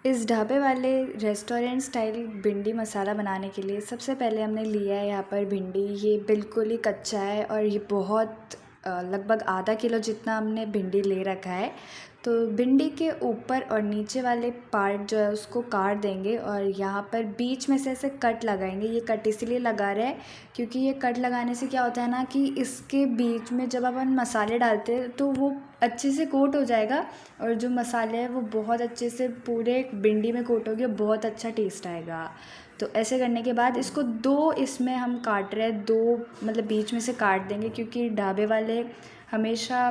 इस ढाबे वाले रेस्टोरेंट स्टाइल भिंडी मसाला बनाने के लिए सबसे पहले हमने लिया है यहाँ पर भिंडी। ये बिल्कुल ही कच्चा है और ये बहुत लगभग आधा किलो जितना हमने भिंडी ले रखा है। तो भिंडी के ऊपर और नीचे वाले पार्ट जो है उसको काट देंगे और यहाँ पर बीच में से ऐसे कट लगाएंगे। ये कट इसीलिए लगा रहे हैं क्योंकि ये कट लगाने से क्या होता है ना कि इसके बीच में जब अपन मसाले डालते हैं तो वो अच्छे से कोट हो जाएगा और जो मसाले हैं वो बहुत अच्छे से पूरे भिंडी में कोट हो गया, बहुत अच्छा टेस्ट आएगा। तो ऐसे करने के बाद इसको दो इसमें हम काट रहे हैं, दो मतलब बीच में से काट देंगे क्योंकि ढाबे वाले हमेशा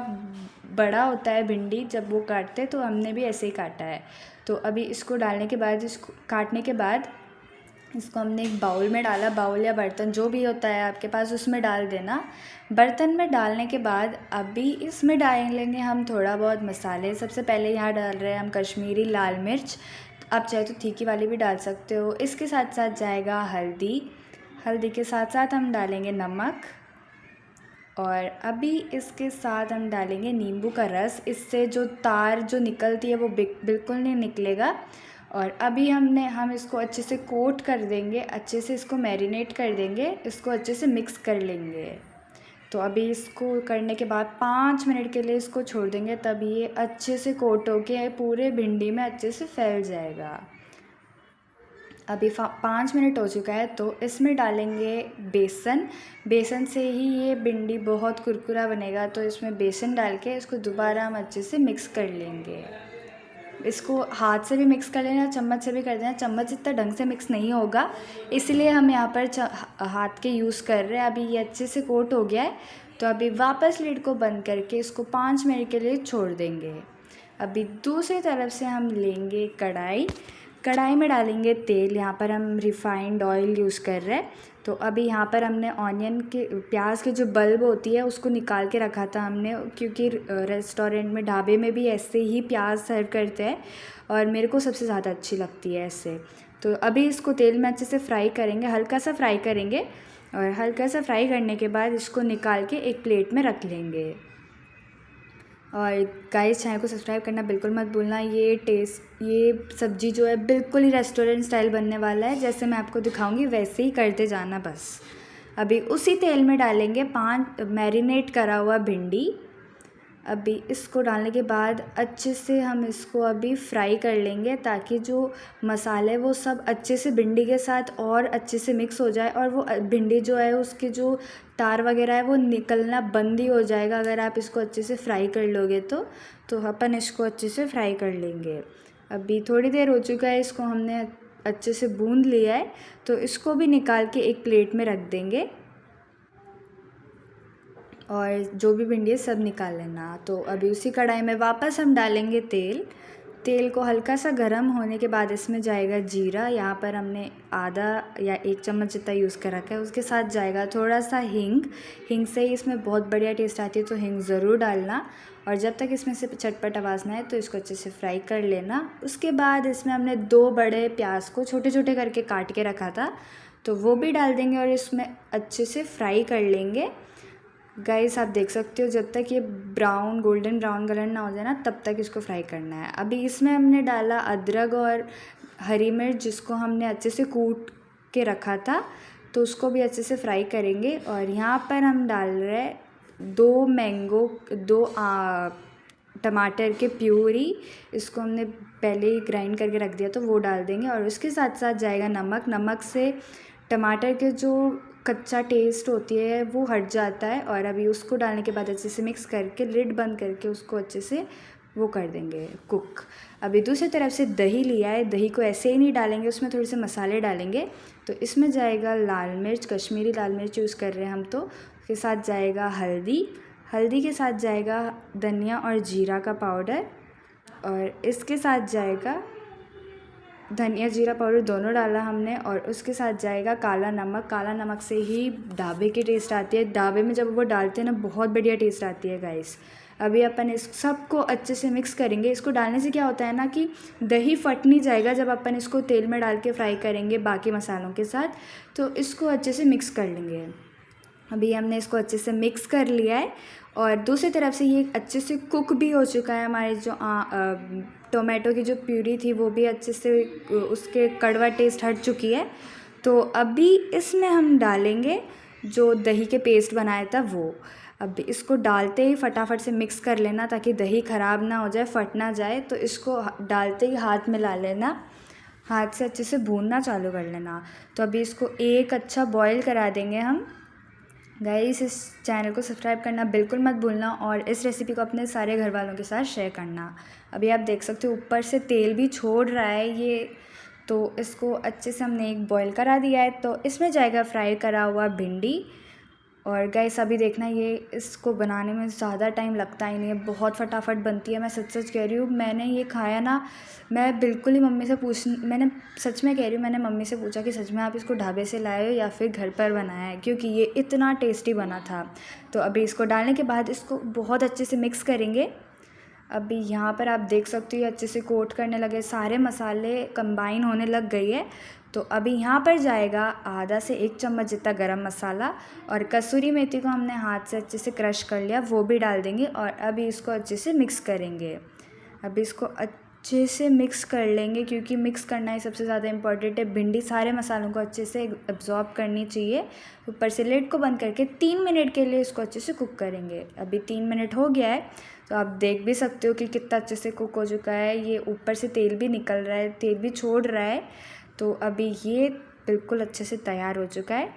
बड़ा होता है भिंडी जब वो काटते हैं, तो हमने भी ऐसे ही काटा है। तो अभी इसको डालने के बाद, इसको काटने के बाद इसको हमने एक बाउल में डाला। बाउल या बर्तन जो भी होता है आपके पास उसमें डाल देना। बर्तन में डालने के बाद अभी इसमें डालेंगे हम थोड़ा बहुत मसाले। सबसे पहले यहाँ डाल रहे हैं हम कश्मीरी लाल मिर्च, आप चाहे तो तीखी वाली भी डाल सकते हो। इसके साथ साथ जाएगा हल्दी, हल्दी के साथ साथ हम डालेंगे नमक और अभी इसके साथ हम डालेंगे नींबू का रस। इससे जो तार जो निकलती है वो बिल्कुल नहीं निकलेगा। और अभी हम इसको अच्छे से कोट कर देंगे, अच्छे से इसको मैरिनेट कर देंगे, इसको अच्छे से मिक्स कर लेंगे। तो अभी इसको करने के बाद 5 मिनट के लिए इसको छोड़ देंगे, तब ये अच्छे से कोट होके पूरे भिंडी में अच्छे से फैल जाएगा। अभी 5 मिनट हो चुका है तो इसमें डालेंगे बेसन। बेसन से ही ये भिंडी बहुत कुरकुरा बनेगा, तो इसमें बेसन डाल के इसको दोबारा हम अच्छे से मिक्स कर लेंगे। इसको हाथ से भी मिक्स कर लेना, चम्मच से भी कर देना। चम्मच इतना ढंग से मिक्स नहीं होगा, इसलिए हम यहाँ पर हाथ के यूज़ कर रहे हैं। अभी ये अच्छे से कोट हो गया है, तो अभी वापस लिड को बंद करके इसको 5 मिनट के लिए छोड़ देंगे। अभी दूसरी तरफ से हम लेंगे कढ़ाई, कढ़ाई में डालेंगे तेल। यहाँ पर हम रिफ़ाइंड ऑयल यूज़ कर रहे हैं। तो अभी यहाँ पर हमने ऑनियन के, प्याज की जो बल्ब होती है उसको निकाल के रखा था हमने, क्योंकि रेस्टोरेंट में, ढाबे में भी ऐसे ही प्याज सर्व करते हैं और मेरे को सबसे ज़्यादा अच्छी लगती है ऐसे। तो अभी इसको तेल में अच्छे से फ्राई करेंगे, हल्का सा फ्राई करेंगे और हल्का सा फ्राई करने के बाद इसको निकाल के एक प्लेट में रख लेंगे। और गाइस, चैनल को सब्सक्राइब करना बिल्कुल मत भूलना। ये सब्ज़ी जो है बिल्कुल ही रेस्टोरेंट स्टाइल बनने वाला है, जैसे मैं आपको दिखाऊंगी वैसे ही करते जाना बस। अभी उसी तेल में डालेंगे 5 मैरिनेट करा हुआ भिंडी। अभी इसको डालने के बाद अच्छे से हम इसको अभी फ्राई कर लेंगे, ताकि जो मसाले वो सब अच्छे से भिंडी के साथ और अच्छे से मिक्स हो जाए और वो भिंडी जो है उसकी जो तार वगैरह है वो निकलना बंद ही हो जाएगा अगर आप इसको अच्छे से फ्राई कर लोगे तो अपन इसको अच्छे से फ्राई कर लेंगे। अभी थोड़ी देर हो चुका है, इसको हमने अच्छे से भून लिया है, तो इसको भी निकाल के एक प्लेट में रख देंगे और जो भी भिंडी है सब निकाल लेना। तो अभी उसी कढ़ाई में वापस हम डालेंगे तेल। तेल को हल्का सा गर्म होने के बाद इसमें जाएगा जीरा। यहाँ पर हमने आधा या 1 चम्मच जितना यूज़ कर रखा है। उसके साथ जाएगा थोड़ा सा हींग। हींग से ही इसमें बहुत बढ़िया टेस्ट आती है, तो हींग ज़रूर डालना। और जब तक इसमें से चटपट आवाज़ ना आए तो इसको अच्छे से फ्राई कर लेना। उसके बाद इसमें हमने 2 बड़े प्याज को छोटे छोटे करके काट के रखा था, तो वो भी डाल देंगे और इसमें अच्छे से फ्राई कर लेंगे। गाइस, आप देख सकते हो जब तक ये गोल्डन ब्राउन कलर ना हो जाए ना, तब तक इसको फ्राई करना है। अभी इसमें हमने डाला अदरक और हरी मिर्च, जिसको हमने अच्छे से कूट के रखा था, तो उसको भी अच्छे से फ्राई करेंगे। और यहाँ पर हम डाल रहे हैं 2 टमाटर के प्यूरी। इसको हमने पहले ही ग्राइंड करके रख दिया, तो वो डाल देंगे। और उसके साथ साथ जाएगा नमक। नमक से टमाटर के जो कच्चा टेस्ट होती है वो हट जाता है। और अभी उसको डालने के बाद अच्छे से मिक्स करके लिड बंद करके उसको अच्छे से वो कर देंगे कुक। अभी दूसरी तरफ से दही लिया है, दही को ऐसे ही नहीं डालेंगे, उसमें थोड़े से मसाले डालेंगे। तो इसमें जाएगा लाल मिर्च, कश्मीरी लाल मिर्च यूज़ कर रहे हैं हम, तो उसके साथ जाएगा हल्दी। हल्दी के साथ जाएगा धनिया और जीरा का पाउडर, और इसके साथ जाएगा धनिया जीरा पाउडर दोनों डाला हमने। और उसके साथ जाएगा काला नमक। काला नमक से ही ढाबे की टेस्ट आती है, ढाबे में जब वो डालते हैं ना बहुत बढ़िया टेस्ट आती है गाइस। अभी अपन इस सबको अच्छे से मिक्स करेंगे। इसको डालने से क्या होता है ना कि दही फट नहीं जाएगा जब अपन इसको तेल में डाल के फ्राई करेंगे बाकी मसालों के साथ, तो इसको अच्छे से मिक्स कर लेंगे। अभी हमने इसको अच्छे से मिक्स कर लिया है और दूसरी तरफ से ये अच्छे से कुक भी हो चुका है। हमारे जो टोमेटो की जो प्यूरी थी वो भी अच्छे से उसके कड़वा टेस्ट हट चुकी है। तो अभी इसमें हम डालेंगे जो दही के पेस्ट बनाया था वो। अब इसको डालते ही फटाफट से मिक्स कर लेना ताकि दही ख़राब ना हो जाए, फट ना जाए। तो इसको डालते ही हाथ मिला लेना, हाथ से अच्छे से भूनना चालू कर लेना। तो अभी इसको एक अच्छा बॉईल करा देंगे हम। गाइस, इस चैनल को सब्सक्राइब करना बिल्कुल मत भूलना और इस रेसिपी को अपने सारे घर वालों के साथ शेयर करना। अभी आप देख सकते हो ऊपर से तेल भी छोड़ रहा है ये। तो इसको अच्छे से हमने एक बॉईल करा दिया है। तो इसमें जाएगा फ्राई करा हुआ भिंडी। और गाइस अभी देखना, ये इसको बनाने में ज़्यादा टाइम लगता ही नहीं है, बहुत फटाफट बनती है। मैं सच सच कह रही हूँ, मैंने ये खाया ना, मैं बिल्कुल ही मम्मी से मैंने सच में कह रही हूँ, मैंने मम्मी से पूछा कि सच में आप इसको ढाबे से लाए हो या फिर घर पर बनाया है, क्योंकि ये इतना टेस्टी बना था। तो अभी इसको डालने के बाद इसको बहुत अच्छे से मिक्स करेंगे। अभी यहाँ पर आप देख सकते हो ये अच्छे से कोट करने लगे, सारे मसाले कंबाइन होने लग गई है। तो अभी यहाँ पर जाएगा आधा से 1 चम्मच जितना गरम मसाला, और कसूरी मेथी को हमने हाथ से अच्छे से क्रश कर लिया, वो भी डाल देंगे। और अभी इसको अच्छे से मिक्स करेंगे। अभी इसको अच्छे से मिक्स कर लेंगे, क्योंकि मिक्स करना ही सबसे ज़्यादा इम्पॉर्टेंट है। भिंडी सारे मसालों को अच्छे से एब्जॉर्ब करनी चाहिए। ऊपर से लिड को बंद करके 3 मिनट के लिए इसको अच्छे से कुक करेंगे। अभी 3 मिनट हो गया है, तो आप देख भी सकते हो कि कितना अच्छे से कुक हो चुका है। ये ऊपर से तेल भी निकल रहा है, तेल भी छोड़ रहा है। तो अभी ये बिल्कुल अच्छे से तैयार हो चुका है।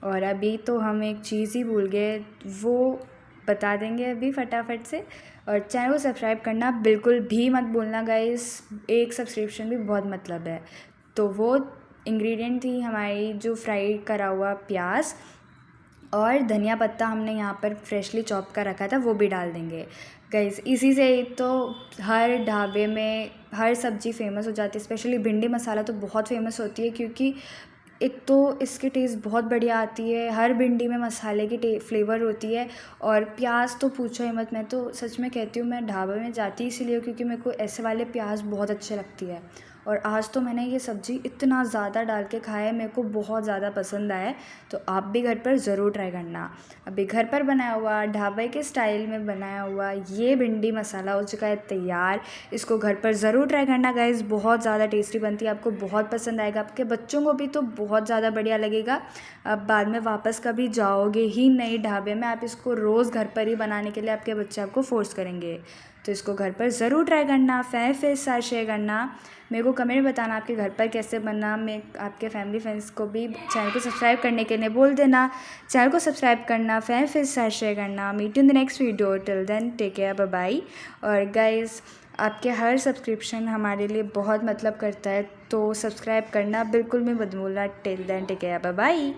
और अभी तो हम एक चीज़ ही भूल गए, वो बता देंगे अभी फटाफट से। और चैनल को सब्सक्राइब करना बिल्कुल भी मत भूलना गाइस, एक सब्सक्रिप्शन भी बहुत मतलब है। तो वो इंग्रेडिएंट थी हमारी जो फ्राई करा हुआ प्याज और धनिया पत्ता हमने यहाँ पर फ्रेशली चॉप कर रखा था, वो भी डाल देंगे। गाइस इसी से ही तो हर ढाबे में हर सब्ज़ी फेमस हो जाती है, स्पेशली भिंडी मसाला तो बहुत फेमस होती है, क्योंकि एक तो इसकी टेस्ट बहुत बढ़िया आती है, हर भिंडी में मसाले की फ्लेवर होती है। और प्याज तो पूछो ही मत, मैं तो सच में कहती हूँ मैं ढाबे में जाती इसलिए हूँ क्योंकि मेरे को ऐसे वाले प्याज बहुत अच्छे लगती है। और आज तो मैंने ये सब्ज़ी इतना ज़्यादा डाल के खाया है, मेरे को बहुत ज़्यादा पसंद आया है। तो आप भी घर पर ज़रूर ट्राई करना। अभी घर पर बनाया हुआ ढाबे के स्टाइल में बनाया हुआ ये भिंडी मसाला हो चुका है तैयार। इसको घर पर ज़रूर ट्राई करना गाइस, बहुत ज़्यादा टेस्टी बनती है, आपको बहुत पसंद आएगा, आपके बच्चों को भी तो बहुत ज़्यादा बढ़िया लगेगा। अब बाद में वापस कभी जाओगे ही नहीं ढाबे में, आप इसको रोज़ घर पर ही बनाने के लिए आपके बच्चे आपको फोर्स करेंगे। तो इसको घर पर ज़रूर ट्राई करना, फ्रेंड्स के साथ शेयर करना, मेरे को कमेंट में बताना आपके घर पर कैसे बना। मैं आपके फैमिली फ्रेंड्स को भी चैनल को सब्सक्राइब करने के लिए बोल देना। चैनल को सब्सक्राइब करना, फ्रेंड्स के साथ शेयर करना। Meet in the next video, till then take care, bye bye. और गाइस आपके हर सब्सक्रिप्शन हमारे लिए बहुत मतलब करता है, तो सब्सक्राइब करना बिल्कुल भी मत भूलना। Till then take care, bye bye.